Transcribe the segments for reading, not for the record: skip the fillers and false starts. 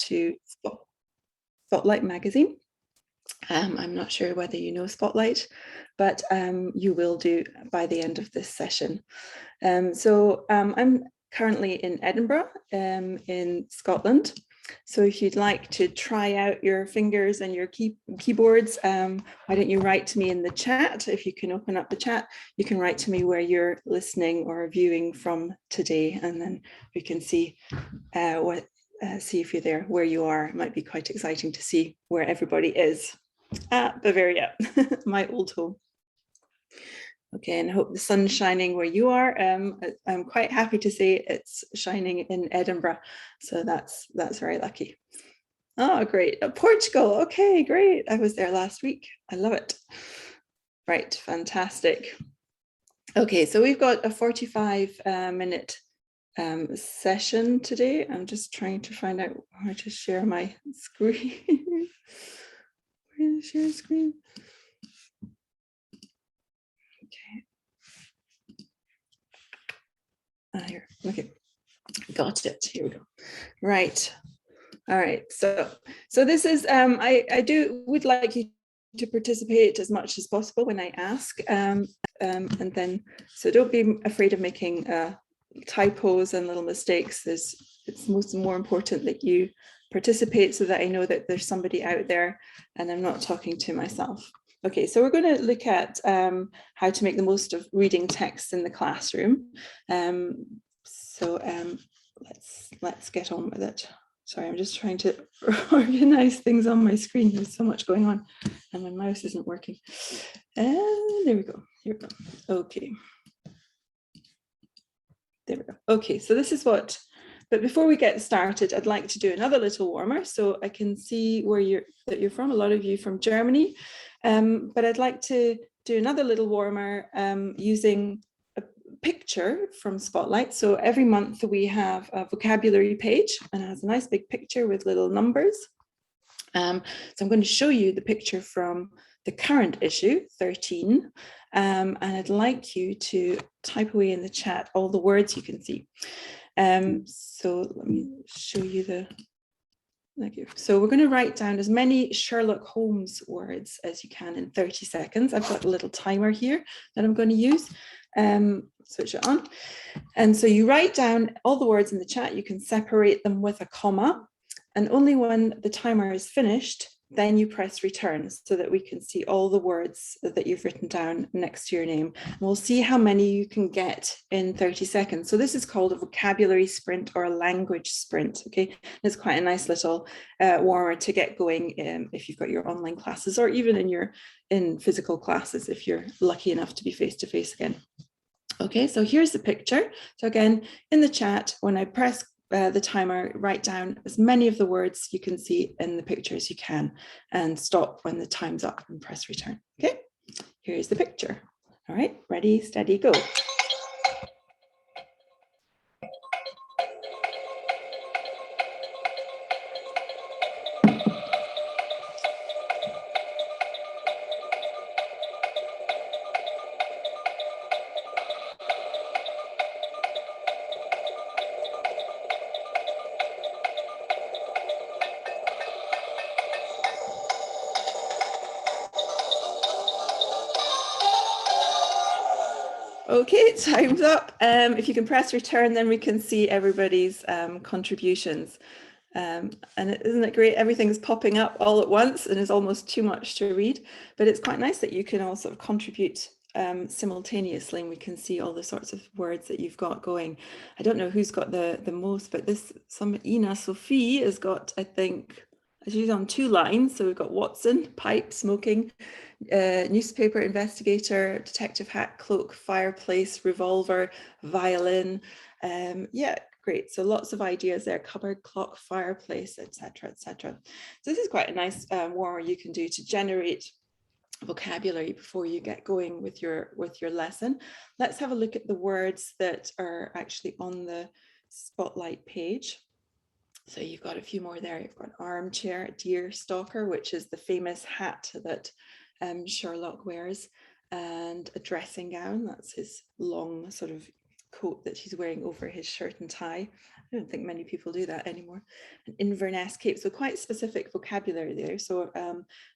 to Spotlight magazine. I'm not sure whether you know Spotlight, but you will do by the end of this session. I'm currently in Edinburgh, in Scotland. So if you'd like to try out your fingers and your keyboards, why don't you write to me in the chat? If you can open up the chat, you can write to me where you're listening or viewing from today, and then we can see see if you're there, where you are. It might be quite exciting to see where everybody is. Bavaria, my old home. Okay, and I hope the sun's shining where you are. I'm quite happy to say it's shining in Edinburgh, so that's very lucky. Oh, great. Portugal. Okay, great. I was there last week. I love it. Right, fantastic. Okay, so we've got a 45-minute session today. I'm just trying to find out how to share my screen. Where is share screen? Here, okay, got it. Here we go. Right. All right. So this is I would like you to participate as much as possible when I ask, and then so don't be afraid of making typos and little mistakes. It's more important that you participate so that I know that there's somebody out there and I'm not talking to myself. Okay, so we're going to look at how to make the most of reading texts in the classroom. Let's get on with it. Sorry, I'm just trying to organize things on my screen. There's so much going on and my mouse isn't working. And there we go. Here we go. Okay. There we go. Okay, so this is what, but before we get started, I'd like to do another little warmer so I can see where you're from. A lot of you from Germany, but I'd like to do another little warmer using a picture from Spotlight. So every month we have a vocabulary page and it has a nice big picture with little numbers. So I'm going to show you the picture from the current issue, 13, and I'd like you to type away in the chat all the words you can see. So let me show you the, thank you. So we're going to write down as many Sherlock Holmes words as you can in 30 seconds. I've got a little timer here that I'm going to use. Switch it on. And so you write down all the words in the chat. You can separate them with a comma. And only when the timer is finished, then you press return so that we can see all the words that you've written down next to your name. And we'll see how many you can get in 30 seconds. So this is called a vocabulary sprint or a language sprint. Okay, it's quite a nice little warmer to get going if you've got your online classes or even in physical classes if you're lucky enough to be face-to-face again. Okay, so here's the picture. So again, in the chat, when I press the timer, write down as many of the words you can see in the picture as you can and stop when the time's up and press return. Okay, here's the picture. All right, ready, steady, go. Okay, time's up. If you can press return, then we can see everybody's contributions. And isn't it great? Everything's popping up all at once and is almost too much to read, but it's quite nice that you can all sort of contribute simultaneously and we can see all the sorts of words that you've got going. I don't know who's got the most, but Ina Sophie has got, I think, she's on 2 lines. So we've got Watson, pipe, smoking, newspaper, investigator, detective hat, cloak, fireplace, revolver, violin. Yeah, great. So lots of ideas there: cupboard, clock, fireplace, etc., etc. So this is quite a nice warmer you can do to generate vocabulary before you get going with your lesson. Let's have a look at the words that are actually on the Spotlight page. So you've got a few more there. You've got armchair, deer stalker, which is the famous hat that Sherlock wears, and a dressing gown. That's his long sort of coat that he's wearing over his shirt and tie. I don't think many people do that anymore. An Inverness cape, so quite specific vocabulary there. So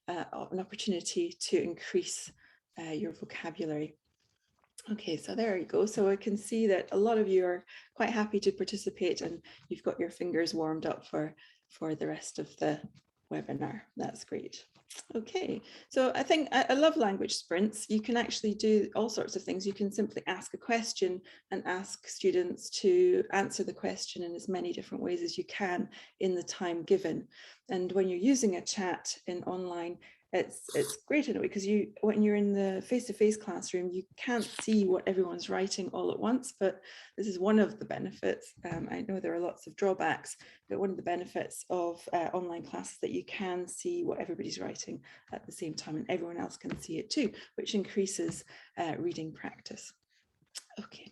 an opportunity to increase your vocabulary. Okay, so there you go. So I can see that a lot of you are quite happy to participate, and you've got your fingers warmed up for the rest of the webinar. That's great. Okay, so I think I love language sprints. You can actually do all sorts of things. You can simply ask a question and ask students to answer the question in as many different ways as you can in the time given. And when you're using a chat in online, it's great in a way, because when you're in the face-to-face classroom, you can't see what everyone's writing all at once, but this is one of the benefits. I know there are lots of drawbacks, but one of the benefits of online classes that you can see what everybody's writing at the same time, and everyone else can see it too, which increases reading practice. Okay.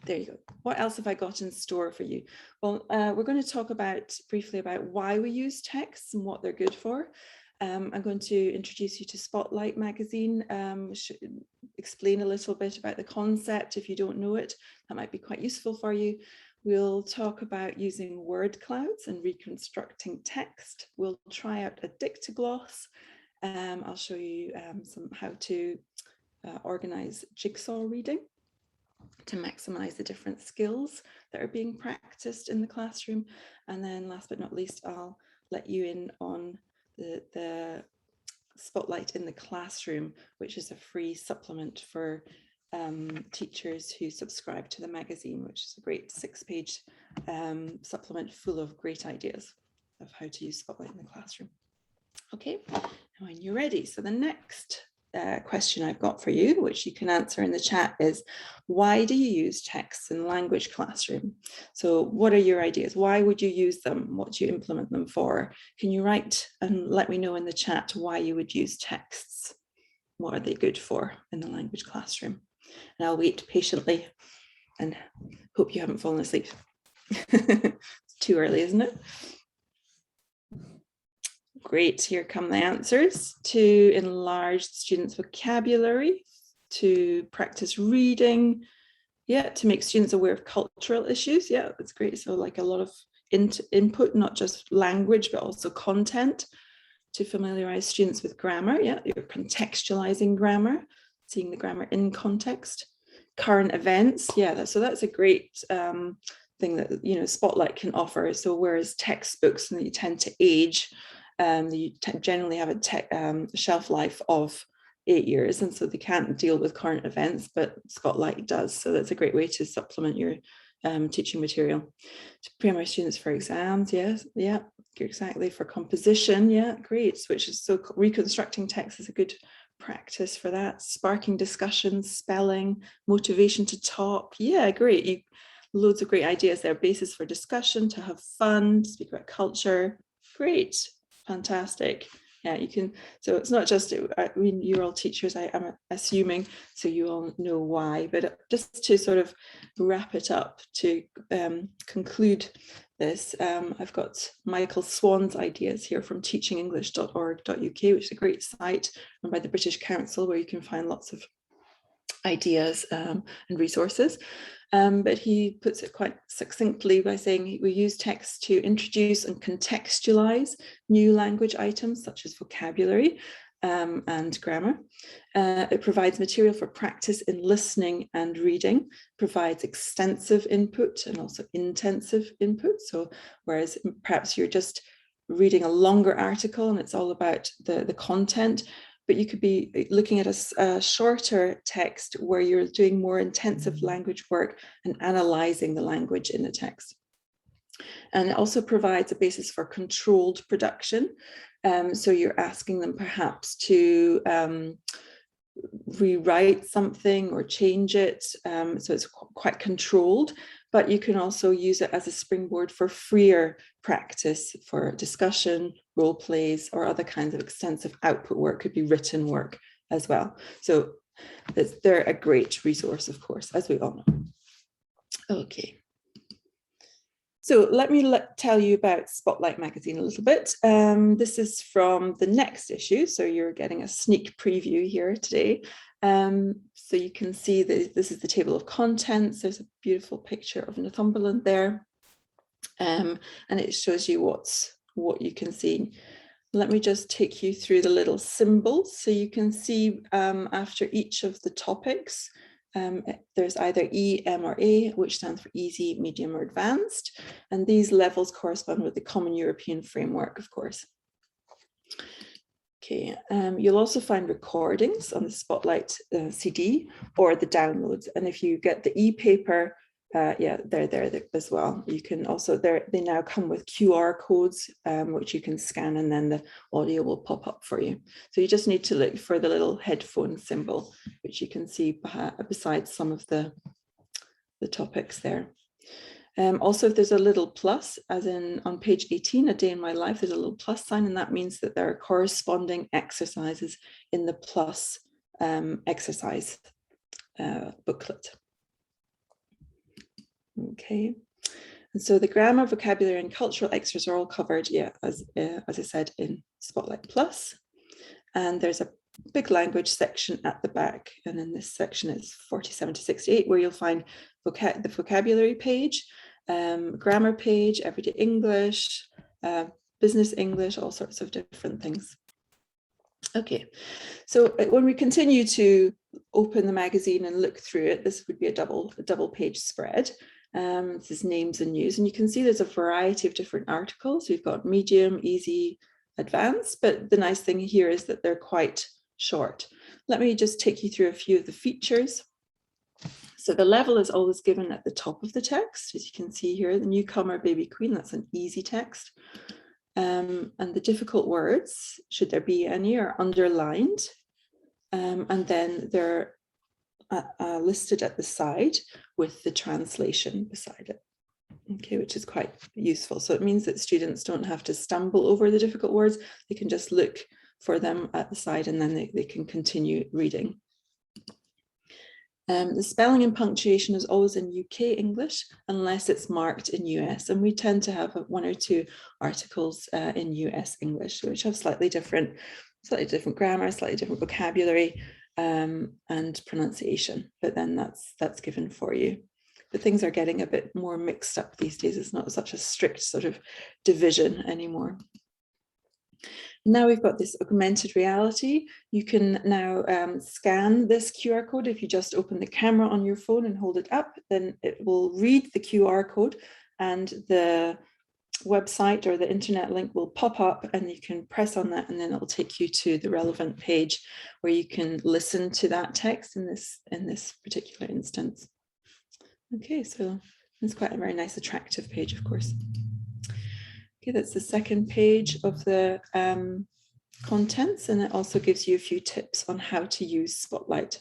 There you go. What else have I got in store for you? Well, we're going to talk briefly about why we use texts and what they're good for. I'm going to introduce you to Spotlight magazine, explain a little bit about the concept if you don't know it. That might be quite useful for you. We'll talk about using word clouds and reconstructing text. We'll try out a dictogloss. I'll show you how to organize jigsaw reading to maximize the different skills that are being practiced in the classroom. And then last but not least, I'll let you in on the Spotlight in the Classroom, which is a free supplement for teachers who subscribe to the magazine, which is a great 6-page supplement full of great ideas of how to use Spotlight in the classroom. Okay, now when you're ready, so the next question I've got for you, which you can answer in the chat, is why do you use texts in language classroom? So what are your ideas? Why would you use them? What do you implement them for? Can you write and let me know in the chat why you would use texts? What are they good for in the language classroom? And I'll wait patiently and hope you haven't fallen asleep. It's too early, isn't it? Great, here come the answers. To enlarge students' vocabulary, to practice reading, yeah, to make students aware of cultural issues. Yeah, that's great. So like a lot of input, not just language, but also content. To familiarize students with grammar. Yeah, you're contextualizing grammar, seeing the grammar in context. Current events. Yeah, so that's a great thing that Spotlight can offer. So whereas textbooks, you tend to age, you generally have a shelf life of 8 years, and so they can't deal with current events, but Spotlight does. So that's a great way to supplement your teaching material. To prepare my students for exams, yes, yeah, exactly. For composition, yeah, great. Which is so reconstructing text is a good practice for that. Sparking discussions, spelling, motivation to talk, yeah, great. Loads of great ideas there. Basis for discussion, to have fun, to speak about culture, great. Fantastic. Yeah, you can. So it's not just, I mean, you're all teachers, I'm assuming, so you all know why, but just to sort of wrap it up, to conclude this, I've got Michael Swan's ideas here from teachingenglish.org.uk, which is a great site run by the British Council where you can find lots of ideas and resources. But he puts it quite succinctly by saying we use text to introduce and contextualize new language items such as vocabulary and grammar. It provides material for practice in listening and reading, provides extensive input and also intensive input. So whereas perhaps you're just reading a longer article and it's all about the content, but you could be looking at a shorter text where you're doing more intensive language work and analyzing the language in the text. And it also provides a basis for controlled production. So you're asking them perhaps to rewrite something or change it. So it's quite controlled, but you can also use it as a springboard for freer practice, for discussion, role plays, or other kinds of extensive output work. Could be written work as well. So they're a great resource, of course, as we all know. Okay. So let me tell you about Spotlight magazine a little bit. This is from the next issue, so you're getting a sneak preview here today. So you can see that this is the table of contents. There's a beautiful picture of Northumberland there, and it shows you what you can see. Let me just take you through the little symbols. So you can see after each of the topics, there's either E, M, or A, which stands for easy, medium, or advanced. And these levels correspond with the Common European Framework, of course. Okay, you'll also find recordings on the Spotlight CD or the downloads. And if you get the e-paper, yeah, they're there as well. You can also, they now come with QR codes, which you can scan, and then the audio will pop up for you. So you just need to look for the little headphone symbol, which you can see beside some of the topics there. Also, if there's a little plus, as in on page 18, A Day in My Life, there's a little plus sign, and that means that there are corresponding exercises in the plus exercise booklet. Okay, and so the grammar, vocabulary, and cultural extras are all covered, yeah, as I said, in Spotlight Plus. And there's a big language section at the back, and in this section it's 47 to 68, where you'll find the vocabulary page, grammar page, everyday English, business English, all sorts of different things. Okay, so when we continue to open the magazine and look through it, this would be a double page spread. This is names and news, and you can see there's a variety of different articles. We've got medium, easy, advanced, but the nice thing here is that they're quite short. Let me just take you through a few of the features. So the level is always given at the top of the text, as you can see here, the newcomer, baby queen, that's an easy text. And the difficult words, should there be any, are underlined. And then they're listed at the side with the translation beside it. Okay, which is quite useful. So it means that students don't have to stumble over the difficult words. They can just look for them at the side, and then they can continue reading. The spelling and punctuation is always in UK English, unless it's marked in US. And we tend to have one or two articles in US English, which have slightly different grammar, slightly different vocabulary, and pronunciation. But then that's given for you. But things are getting a bit more mixed up these days. It's not such a strict sort of division anymore. Now we've got this augmented reality. You can now scan this QR code. If you just open the camera on your phone and hold it up, then it will read the QR code, and the website or the internet link will pop up, and you can press on that, and then it will take you to the relevant page where you can listen to that text in this particular instance. Okay, so it's quite a very nice, attractive page, of course. Okay, that's the second page of the contents, and it also gives you a few tips on how to use Spotlight.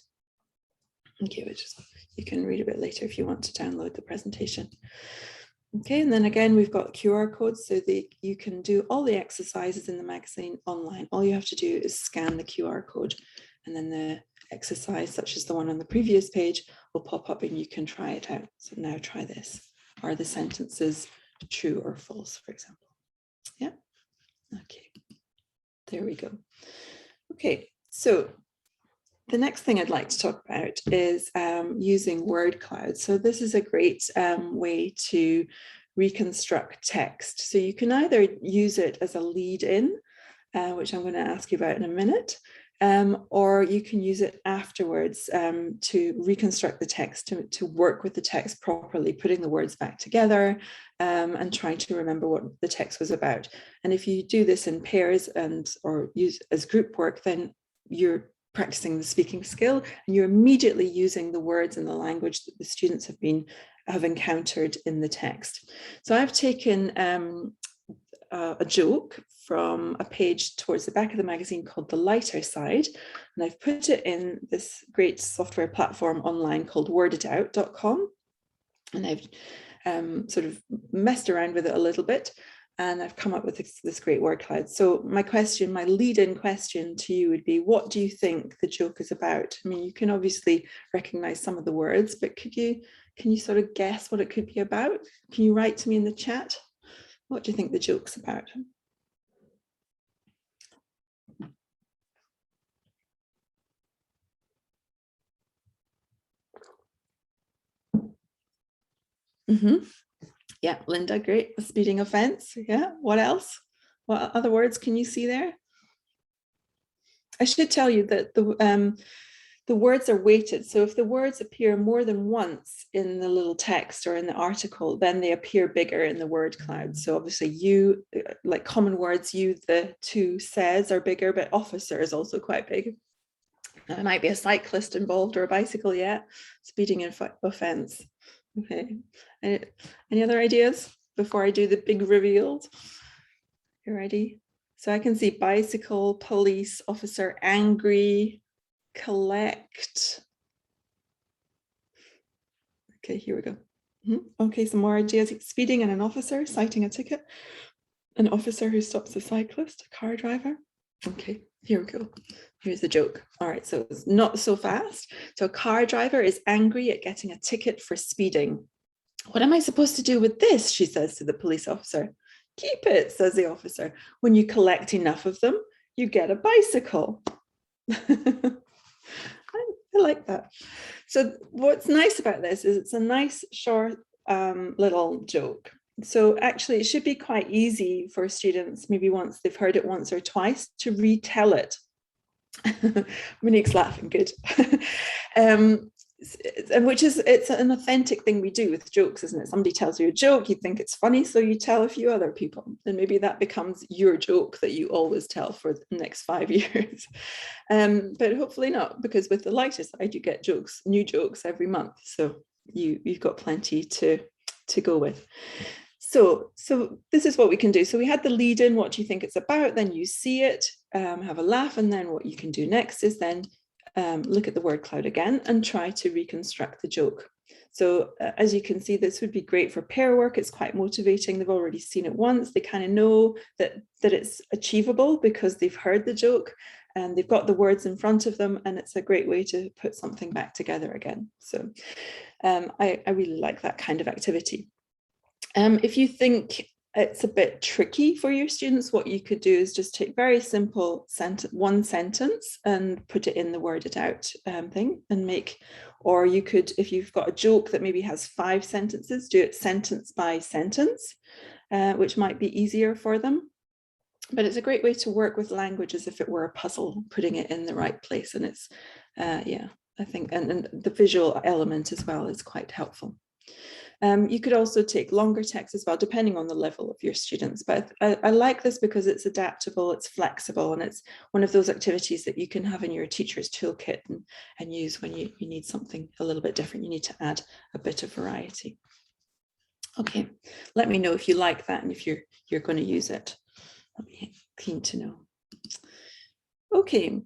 Okay, which is, you can read a bit later if you want to download the presentation. Okay, and then again, we've got QR codes so that you can do all the exercises in the magazine online. All you have to do is scan the QR code, and then the exercise, such as the one on the previous page, will pop up and you can try it out. So now try this. Are the sentences true or false, for example? Yeah, okay, there we go. Okay, so the next thing I'd like to talk about is using word clouds. So this is a great way to reconstruct text. So you can either use it as a lead-in, which I'm going to ask you about in a minute, or you can use it afterwards to reconstruct the text, to work with the text properly, putting the words back together and trying to remember what the text was about. And if you do this in pairs or use as group work, then you're practicing the speaking skill, and you're immediately using the words and the language that the students have encountered in the text. So I've taken a joke from a page towards the back of the magazine called The Lighter Side, and I've put it in this great software platform online called worditout.com, and I've sort of messed around with it a little bit, And I've come up with this great word cloud. So my lead-in question to you would be, what do you think the joke is about? I mean, you can obviously recognize some of the words, but can you sort of guess what it could be about? Can you write to me in the chat? What do you think the joke's about? Yeah, Linda, great. A speeding offense. Yeah, what else? What other words can you see there? I should tell you that the words are weighted. So if the words appear more than once in the little text or in the article, then they appear bigger in the word cloud. So obviously you, like common words, you, the, to, says are bigger, but officer is also quite big. There might be a cyclist involved or a bicycle, yeah. Speeding offense. Okay. Any other ideas before I do the big reveals? You ready? So I can see bicycle, police, officer, angry, collect. Okay, here we go. Okay, some more ideas. Speeding and an officer citing a ticket. An officer who stops a cyclist, a car driver. Okay, here we go. Here's the joke. All right, so it's not so fast. So a car driver is angry at getting a ticket for speeding. What am I supposed to do with this? She says to the police officer. Keep it, says the officer. When you collect enough of them, you get a bicycle. I like that. So what's nice about this is it's a nice short little joke. So actually it should be quite easy for students, maybe once they've heard it once or twice, to retell it. Monique's laughing, good. And it's an authentic thing we do with jokes, isn't it? Somebody tells you a joke, you think it's funny, so you tell a few other people, and maybe that becomes your joke that you always tell for the next 5 years. But hopefully not, because with the lighter side, you get new jokes every month, so you've got plenty to go with. So this is what we can do. So we had the lead in, what do you think it's about? Then you see it, have a laugh, and then what you can do next is then look at the word cloud again and try to reconstruct the joke. So as you can see, this would be great for pair work. It's quite motivating. They've already seen it once. They kind of know that it's achievable because they've heard the joke and they've got the words in front of them, and it's a great way to put something back together again. So I really like that kind of activity. If you think it's a bit tricky for your students, what you could do is just take very simple one sentence and put it in the word it out thing and make, or you could, if you've got a joke that maybe has 5 sentences, do it sentence by sentence, which might be easier for them. But it's a great way to work with language as if it were a puzzle, putting it in the right place. And it's, yeah, I think, and the visual element as well is quite helpful. You could also take longer text as well, depending on the level of your students. But I like this because it's adaptable, it's flexible, and it's one of those activities that you can have in your teacher's toolkit and use when you need something a little bit different. You need to add a bit of variety. Okay, let me know if you like that and if you're going to use it. I'll be keen to know. Okay,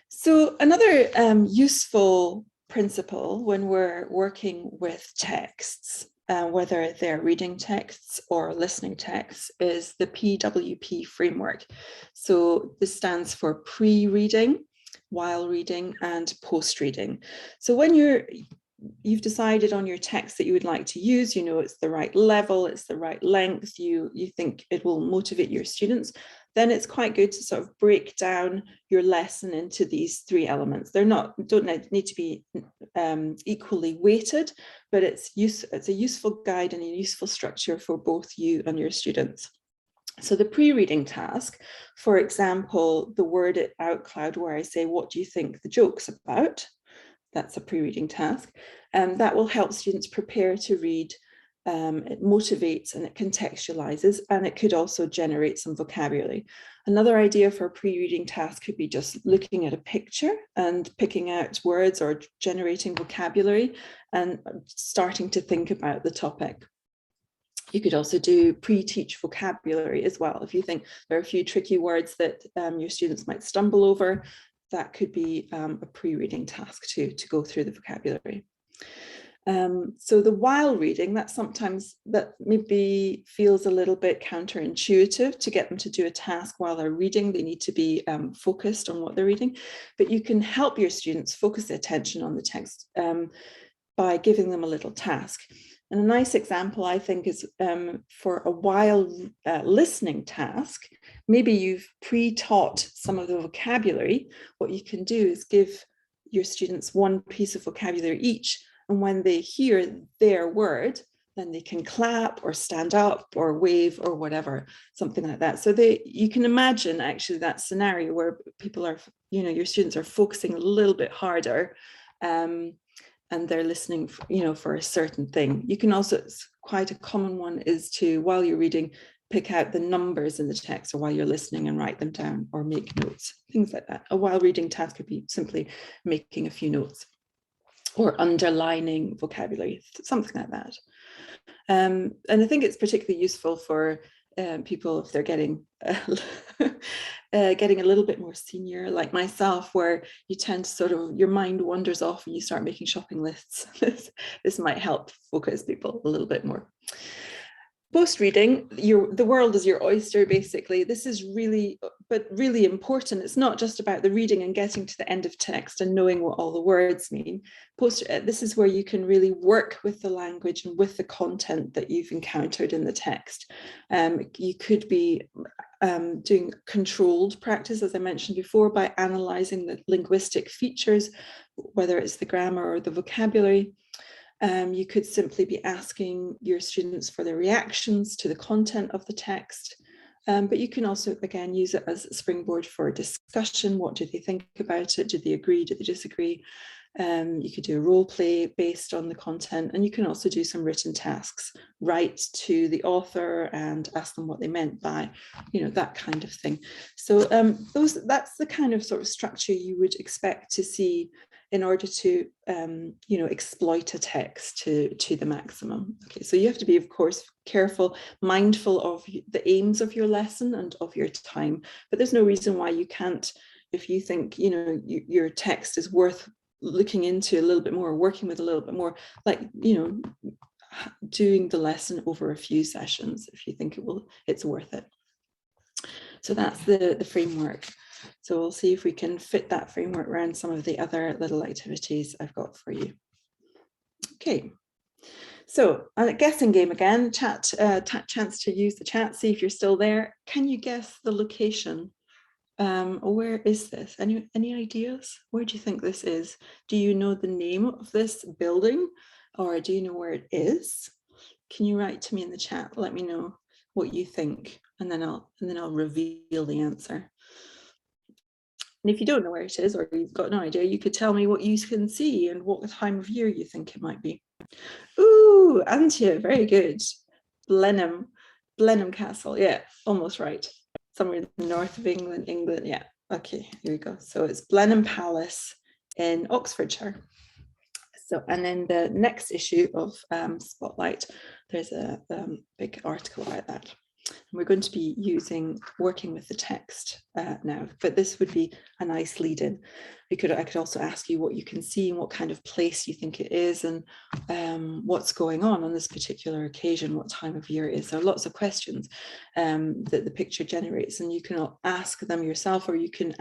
so another useful principle when we're working with texts, whether they're reading texts or listening texts, is the PWP framework. So this stands for pre-reading, while reading, and post-reading. So when you've decided on your text that you would like to use, you know it's the right level, it's the right length, you think it will motivate your students, then it's quite good to sort of break down your lesson into these 3 elements. Don't need to be equally weighted, but it's a useful guide and a useful structure for both you and your students. So the pre-reading task, for example, the word it out cloud where I say, what do you think the joke's about? That's a pre-reading task. That will help students prepare to read. It motivates and it contextualizes, and it could also generate some vocabulary. Another idea for a pre-reading task could be just looking at a picture and picking out words or generating vocabulary and starting to think about the topic. You could also do pre-teach vocabulary as well. If you think there are a few tricky words that your students might stumble over, that could be a pre-reading task to go through the vocabulary. So the while reading, that maybe feels a little bit counterintuitive. To get them to do a task while they're reading, they need to be focused on what they're reading, but you can help your students focus their attention on the text by giving them a little task. And a nice example, I think, is for a while listening task. Maybe you've pre-taught some of the vocabulary. What you can do is give your students one piece of vocabulary each, and when they hear their word, then they can clap or stand up or wave or whatever, something like that. So you can imagine actually that scenario where people are, your students are focusing a little bit harder, and they're listening, for a certain thing. You can also, it's quite a common one, is to, while you're reading, pick out the numbers in the text, or while you're listening and write them down or make notes, things like that. A while reading task could be simply making a few notes or underlining vocabulary, something like that. And I think it's particularly useful for people if they're getting getting a little bit more senior, like myself, where you tend to your mind wanders off and you start making shopping lists. This might help focus people a little bit more. Post-reading, the world is your oyster, basically. This is really important. It's not just about the reading and getting to the end of text and knowing what all the words mean. This is where you can really work with the language and with the content that you've encountered in the text. You could be doing controlled practice, as I mentioned before, by analysing the linguistic features, whether it's the grammar or the vocabulary. You could simply be asking your students for their reactions to the content of the text, but you can also, again, use it as a springboard for discussion. What do they think about it? Do they agree? Do they disagree? You could do a role play based on the content, and you can also do some written tasks, write to the author and ask them what they meant by, that kind of thing. So that's the kind of sort of structure you would expect to see in order to, exploit a text to the maximum. Okay, so you have to be, of course, careful, mindful of the aims of your lesson and of your time, but there's no reason why you can't, if you think, your text is worth looking into a little bit more, working with a little bit more, like, doing the lesson over a few sessions, if you think it's worth it. So that's the framework. So we'll see if we can fit that framework around some of the other little activities I've got for you. Okay, so a guessing game again, chance to use the chat, see if you're still there. Can you guess the location? Where is this? Any ideas? Where do you think this is? Do you know the name of this building, or do you know where it is? Can you write to me in the chat? Let me know what you think, and then I'll reveal the answer. And if you don't know where it is, or you've got no idea, you could tell me what you can see and what time of year you think it might be. Ooh, Antje, very good. Blenheim Castle. Yeah, almost right. Somewhere in the north of England. Yeah, okay, here we go. So it's Blenheim Palace in Oxfordshire. So, and then the next issue of Spotlight, there's a big article about that. And we're going to be working with the text now, but this would be a nice lead-in. I could also ask you what you can see and what kind of place you think it is, and what's going on this particular occasion, what time of year it is. There are lots of questions that the picture generates, and you can ask them yourself, or you can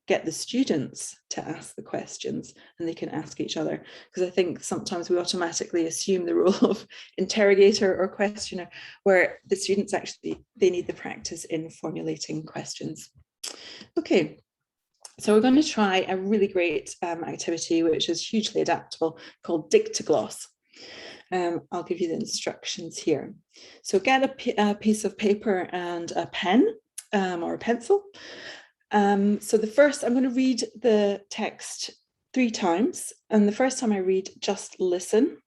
get the students to ask the questions, and they can ask each other. Because I think sometimes we automatically assume the role of interrogator or questioner, where the students actually, they need the practice in formulating questions. Okay. So we're going to try a really great activity, which is hugely adaptable, called Dictogloss. I'll give you the instructions here. So get a piece of paper and a pen or a pencil. So the first, I'm going to read the text 3 times. And the first time I read, just listen.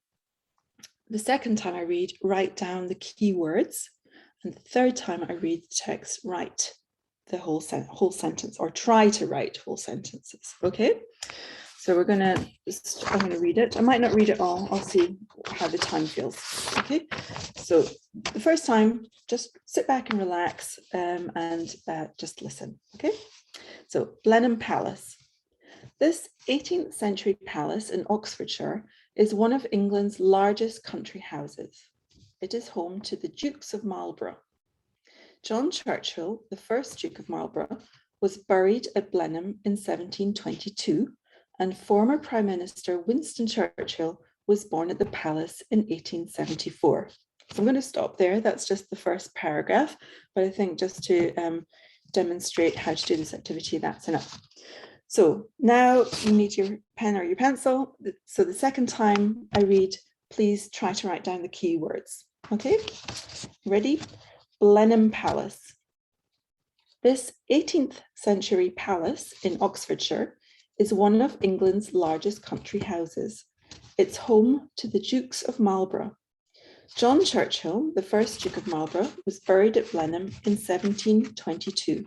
The second time I read, write down the key words. And the third time I read the text, write the whole sentence, or try to write whole sentences. Okay, so I'm going to read it. I might not read it all. I'll see how the time feels. Okay, so the first time, just sit back and relax, and just listen. Okay, so Blenheim Palace. This 18th century palace in Oxfordshire is one of England's largest country houses. It is home to the Dukes of Marlborough. John Churchill, the first Duke of Marlborough, was buried at Blenheim in 1722, and former Prime Minister Winston Churchill was born at the palace in 1874. So I'm going to stop there. That's just the first paragraph, but I think just to demonstrate how to do this activity, that's enough. So now you need your pen or your pencil. So the second time I read, please try to write down the keywords. Okay, ready? Blenheim Palace. This 18th century palace in Oxfordshire is one of England's largest country houses. It's home to the Dukes of Marlborough. John Churchill, the first Duke of Marlborough, was buried at Blenheim in 1722,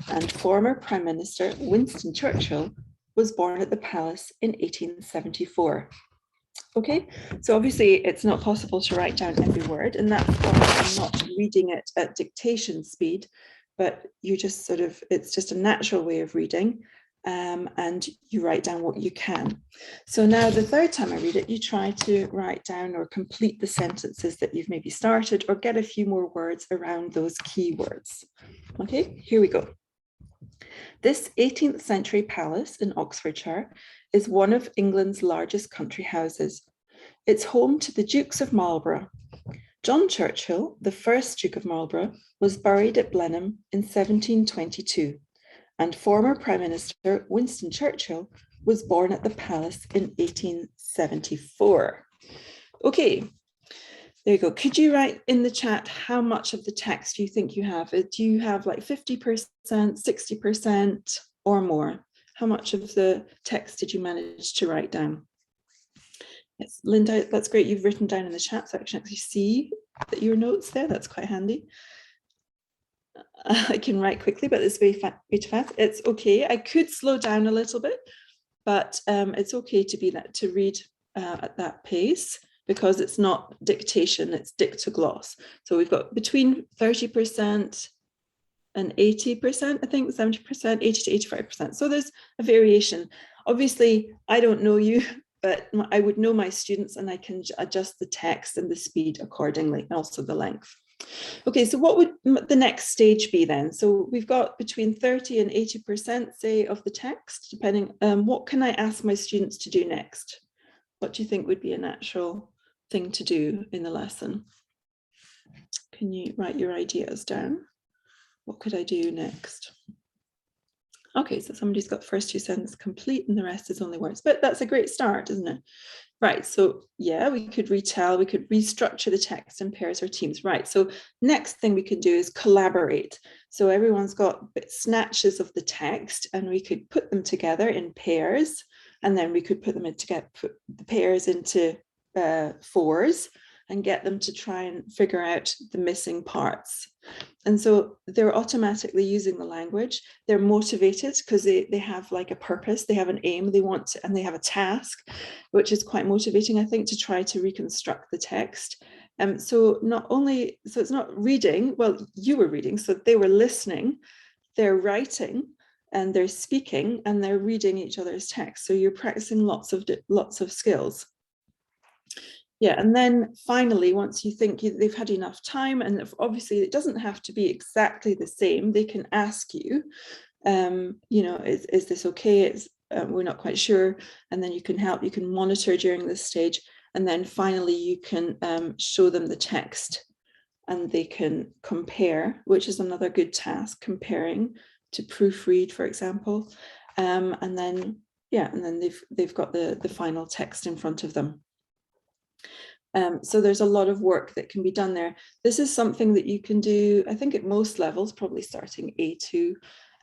and former Prime Minister Winston Churchill was born at the palace in 1874. Okay, so obviously it's not possible to write down every word, and that's why I'm not reading it at dictation speed, but you just sort of, it's just a natural way of reading, and you write down what you can. So now the third time I read it, you try to write down or complete the sentences that you've maybe started, or get a few more words around those keywords. Okay, here we go. This 18th century palace in Oxfordshire is one of England's largest country houses. It's home to the Dukes of Marlborough. John Churchill, the first Duke of Marlborough, was buried at Blenheim in 1722, and former Prime Minister Winston Churchill was born at the palace in 1874. Okay, there you go. Could you write in the chat how much of the text you think you have? Do you have like 50%, 60% or more? How much of the text did you manage to write down? Yes, Linda, that's great. You've written down in the chat, so I can actually see that your notes there. That's quite handy. I can write quickly, but it's way too fast. It's okay. I could slow down a little bit, but it's okay to read at that pace, because it's not dictation, it's dictogloss. So we've got between 30% and 80%, I think 70%, 80 to 85%. So there's a variation. Obviously, I don't know you, but I would know my students, and I can adjust the text and the speed accordingly, and also the length. Okay, so what would the next stage be then? So we've got between 30 and 80%, say, of the text, depending. What can I ask my students to do next? What do you think would be a natural thing to do in the lesson? Can you write your ideas down? What could I do next? Okay, so somebody's got first two sentences complete and the rest is only words, but that's a great start, isn't it? Right, so yeah, we could retell, we could restructure the text in pairs or teams. Right, so next thing we can do is collaborate. So everyone's got snatches of the text, and we could put them together in pairs, and then we could put them put the pairs into fours and get them to try and figure out the missing parts. And so they're automatically using the language. They're motivated because they have like a purpose, they have an aim, they want to, and they have a task, which is quite motivating, I think, to try to reconstruct the text. So it's not reading, well, you were reading, so they were listening, they're writing, and they're speaking, and they're reading each other's text. So you're practicing lots of skills. Yeah, and then finally, once you think they've had enough time, and obviously it doesn't have to be exactly the same, they can ask you, you know, is this okay? We're not quite sure. And then you can help, you can monitor during this stage. And then finally, you can show them the text and they can compare, which is another good task, comparing to proofread, for example. And then, yeah, and then they've got the final text in front of them. So there's a lot of work that can be done there. This is something that you can do, I think, at most levels, probably starting A2,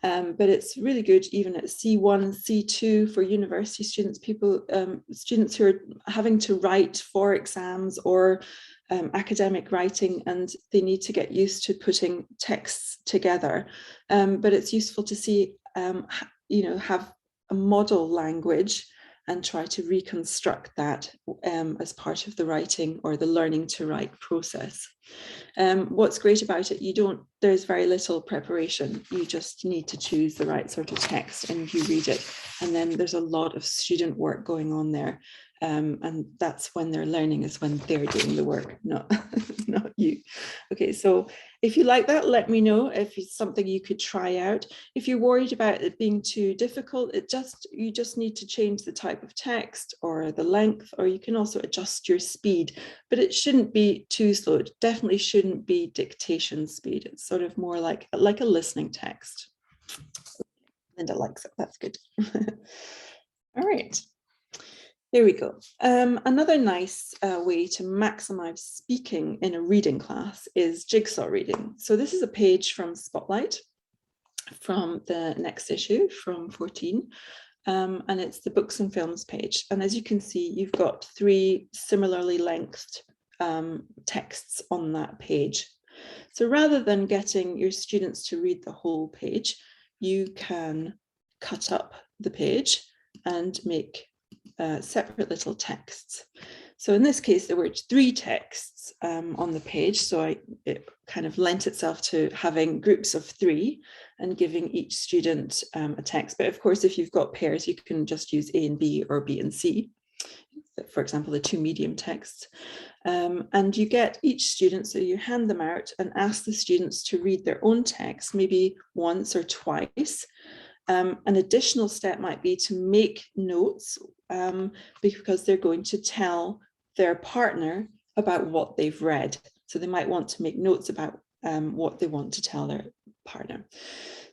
but it's really good even at C1, C2 for university students, students who are having to write for exams or academic writing, and they need to get used to putting texts together. But it's useful to see, you know, have a model language and try to reconstruct that as part of the writing or the learning to write process. What's great about it, there's very little preparation. You just need to choose the right sort of text and you read it. And then there's a lot of student work going on there. And that's when they're learning, is when they're doing the work, not, not you. Okay, so if you like that, let me know if it's something you could try out. If you're worried about it being too difficult, you just need to change the type of text or the length, or you can also adjust your speed, but it shouldn't be too slow. It definitely shouldn't be dictation speed. It's sort of more like a listening text. Linda likes it, that's good. All right. There we go. Another nice way to maximize speaking in a reading class is jigsaw reading. So this is a page from Spotlight from the next issue, from 14, and it's the books and films page. And as you can see, you've got 3 similarly lengthed texts on that page. So rather than getting your students to read the whole page, you can cut up the page and make separate little texts. So in this case, there were 3 texts on the page. So it kind of lent itself to having groups of 3 and giving each student a text. But of course, if you've got pairs, you can just use A and B or B and C. For example, the 2 medium texts. And you get each student, so you hand them out and ask the students to read their own text, maybe once or twice. An additional step might be to make notes because they're going to tell their partner about what they've read. So they might want to make notes about what they want to tell their partner.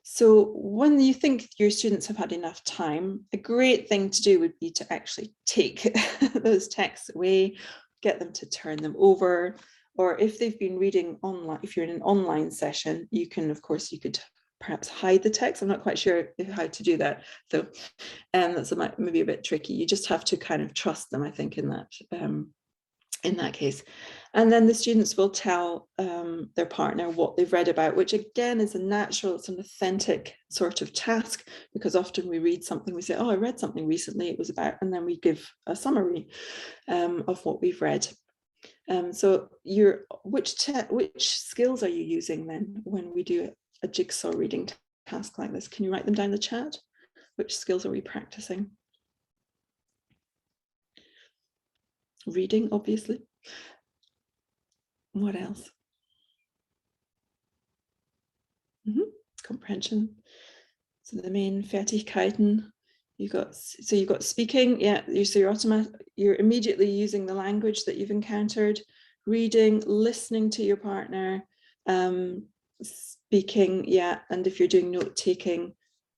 So when you think your students have had enough time, a great thing to do would be to actually take those texts away, get them to turn them over, or if they've been reading online, if you're in an online session, you can, of course, you could perhaps hide the text. I'm not quite sure how to do that, though, and that's maybe a bit tricky. You just have to kind of trust them, I think, in that case. And then the students will tell their partner what they've read about, which again is a natural, it's an authentic sort of task, because often we read something, we say, oh, I read something recently, it was about, and then we give a summary of what we've read. So which skills are you using then when we do a jigsaw reading task like this? Can you write them down in the chat? Which skills are we practicing? Reading, obviously. What else? Comprehension. So the main Fertigkeiten. You've got speaking, yeah. So you're immediately using the language that you've encountered. Reading, listening to your partner, speaking, yeah. And if you're doing note taking,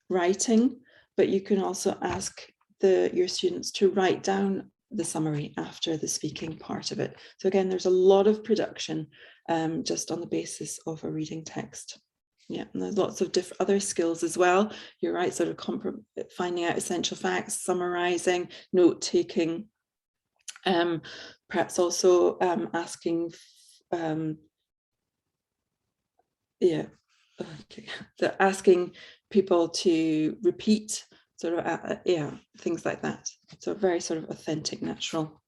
writing. But you can also ask your students to write down the summary after the speaking part of it. So again, there's a lot of production just on the basis of a reading text. Yeah, and there's lots of different other skills as well. You're right, sort of finding out essential facts, summarizing, note taking, perhaps also asking, asking people to repeat, sort of, things like that. So a very sort of authentic, natural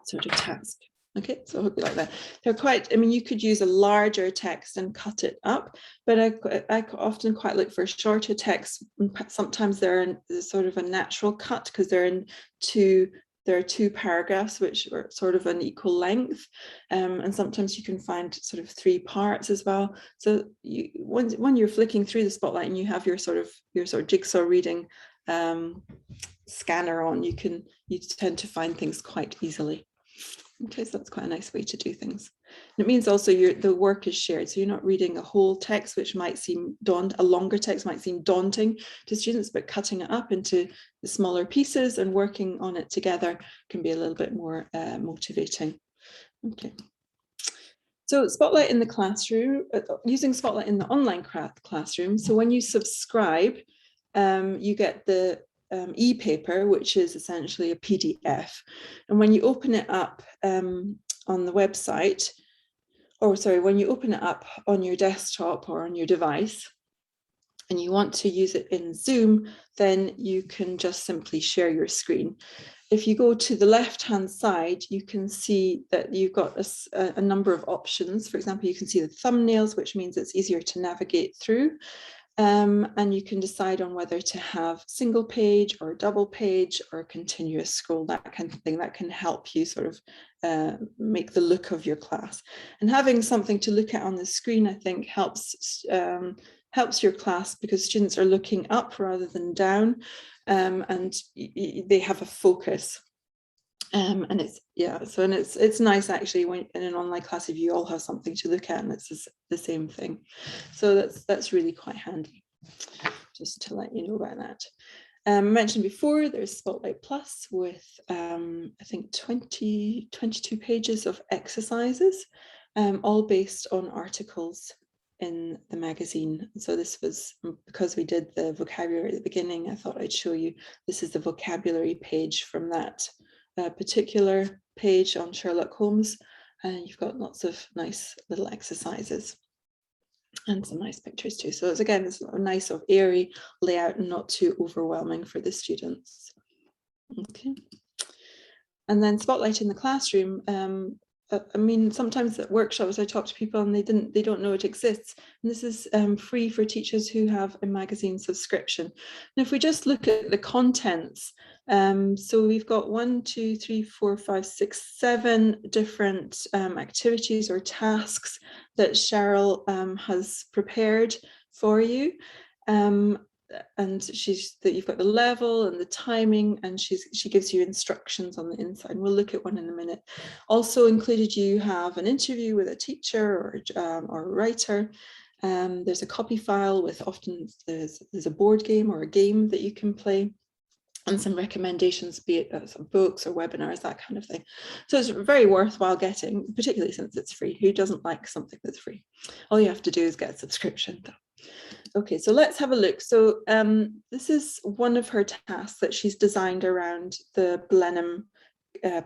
sort of task. Okay, so I hope you like that. They're quite, I mean, you could use a larger text and cut it up, but I often quite look for shorter text. Sometimes they're in sort of a natural cut because there are 2 paragraphs which are sort of an equal length, and sometimes you can find sort of 3 parts as well. So when you're flicking through the Spotlight and you have your sort of jigsaw reading scanner on, you tend to find things quite easily. Okay, so that's quite a nice way to do things. And it means also the work is shared, so you're not reading a whole text, which might seem a longer text might seem daunting to students, but cutting it up into the smaller pieces and working on it together can be a little bit more motivating. Okay. So Spotlight in the classroom, using Spotlight in the online classroom. So when you subscribe, you get the e-paper, which is essentially a PDF. And when you open it up on the website, when you open it up on your desktop or on your device, and you want to use it in Zoom, then you can just simply share your screen. If you go to the left-hand side, you can see that you've got a number of options. For example, you can see the thumbnails, which means it's easier to navigate through. And you can decide on whether to have single page or double page or continuous scroll, that kind of thing. That can help you sort of make the look of your class. And having something to look at on the screen, I think, helps your class, because students are looking up rather than down, and they have a focus. And it's nice actually when in an online class if you all have something to look at and it's the same thing. So that's really quite handy, just to let you know about that. I mentioned before, there's Spotlight Plus with I think 22 pages of exercises, all based on articles in the magazine. So this was because we did the vocabulary at the beginning. I thought I'd show you. This is the vocabulary page from that particular page on Sherlock Holmes, and you've got lots of nice little exercises and some nice pictures too. So it's a nice sort of airy layout and not too overwhelming for the students. Okay, and then Spotlight in the classroom. I mean, sometimes at workshops I talk to people and they don't know it exists. And this is free for teachers who have a magazine subscription. And if we just look at the contents, so we've got 1, 2, 3, 4, 5, 6, 7 different activities or tasks that Cheryl has prepared for you. And you've got the level and the timing, and she gives you instructions on the inside, and we'll look at one in a minute. Also included, you have an interview with a teacher or a writer. There's a copy file with often there's a board game or a game that you can play, and some recommendations, be it some books or webinars, that kind of thing. So it's very worthwhile getting, particularly since it's free. Who doesn't like something that's free? All you have to do is get a subscription though. Okay, so let's have a look. So this is one of her tasks that she's designed around the Blenheim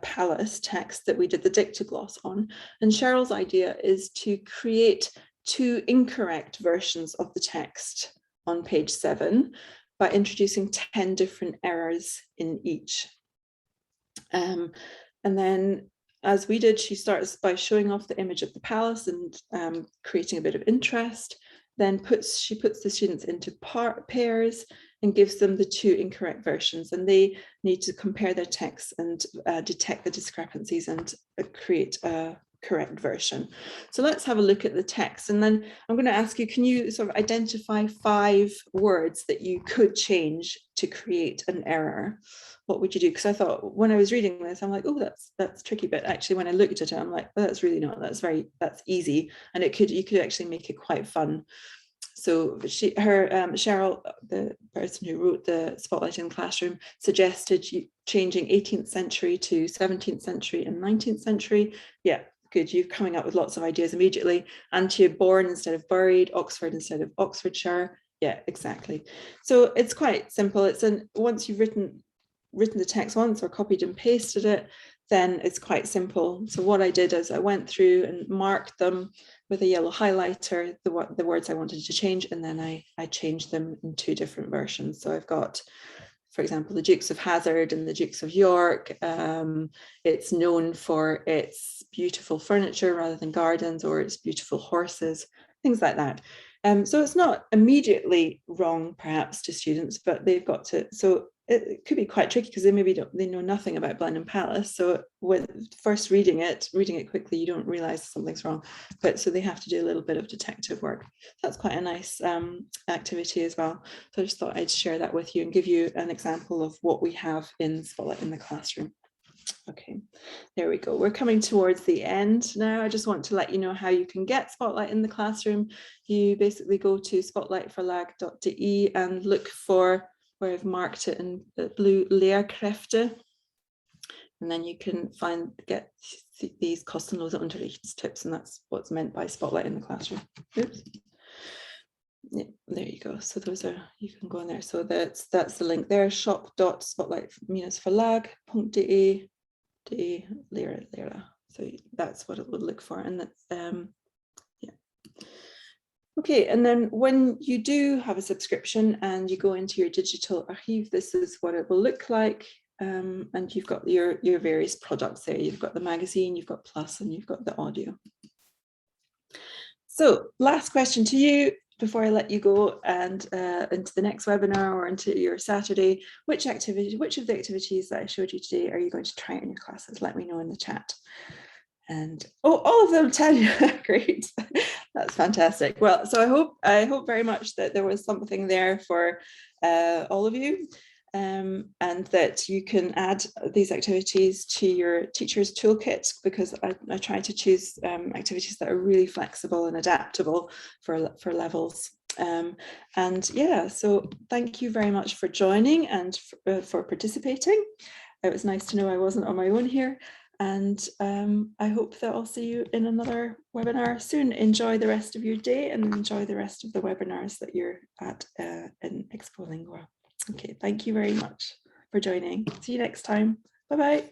Palace text that we did the dictogloss on. And Cheryl's idea is to create 2 incorrect versions of the text on page 7 by introducing 10 different errors in each. And then, as we did, she starts by showing off the image of the palace and creating a bit of interest. Then she puts the students into pairs and gives them the 2 incorrect versions, and they need to compare their texts and detect the discrepancies and create a correct version. So let's have a look at the text, and then I'm going to ask you, can you sort of identify 5 words that you could change to create an error? What would you do? Because I thought when I was reading this, I'm like, oh, that's tricky. But actually, when I looked at it, I'm like, oh, that's really not. That's easy, and you could actually make it quite fun. So Cheryl, the person who wrote the Spotlight in the Classroom, suggested changing 18th century to 17th century and 19th century. Yeah, good. You're coming up with lots of ideas immediately. And to born instead of buried, Oxford instead of Oxfordshire. Yeah, exactly. So it's quite simple. Once you've written the text once or copied and pasted it, then it's quite simple. So what I did is I went through and marked them with a yellow highlighter, the words I wanted to change, and then I changed them in 2 different versions. So I've got, for example, the Dukes of Hazzard and the Dukes of York. It's known for its beautiful furniture rather than gardens, or its beautiful horses, things like that. So it's not immediately wrong, perhaps, to students, but they've got to. So it could be quite tricky because they know nothing about Blenheim Palace. So when first reading it quickly, you don't realize something's wrong. But so they have to do a little bit of detective work. That's quite a nice activity as well. So I just thought I'd share that with you and give you an example of what we have in Spotlight in the Classroom. Okay, there we go. We're coming towards the end now. I just want to let you know how you can get Spotlight in the Classroom. You basically go to spotlightverlag.de and look for where I've marked it in the blue Lehrkräfte. And then you can get these kostenlose Unterrichtstipps, and that's what's meant by Spotlight in the Classroom. Oops. Yeah, there you go. So you can go in there. So that's the link there, shop.spotlight-verlag.de Lehrer. So that's what it would look for. And that's yeah. Okay, and then when you do have a subscription and you go into your digital archive, this is what it will look like. And you've got your various products there. You've got the magazine, you've got Plus, and you've got the audio. So last question to you. before I let you go and into the next webinar or into your Saturday, which of the activities that I showed you today are you going to try in your classes? Let me know in the chat. And all of them, Tanya, great. That's fantastic. Well, so I hope very much that there was something there for all of you. And that you can add these activities to your teacher's toolkit, because I try to choose activities that are really flexible and adaptable for levels. And yeah, so thank you very much for joining and for participating. It was nice to know I wasn't on my own here. And I hope that I'll see you in another webinar soon. Enjoy the rest of your day and enjoy the rest of the webinars that you're at in EXPOLINGUA. Okay, thank you very much for joining. See you next time. Bye-bye.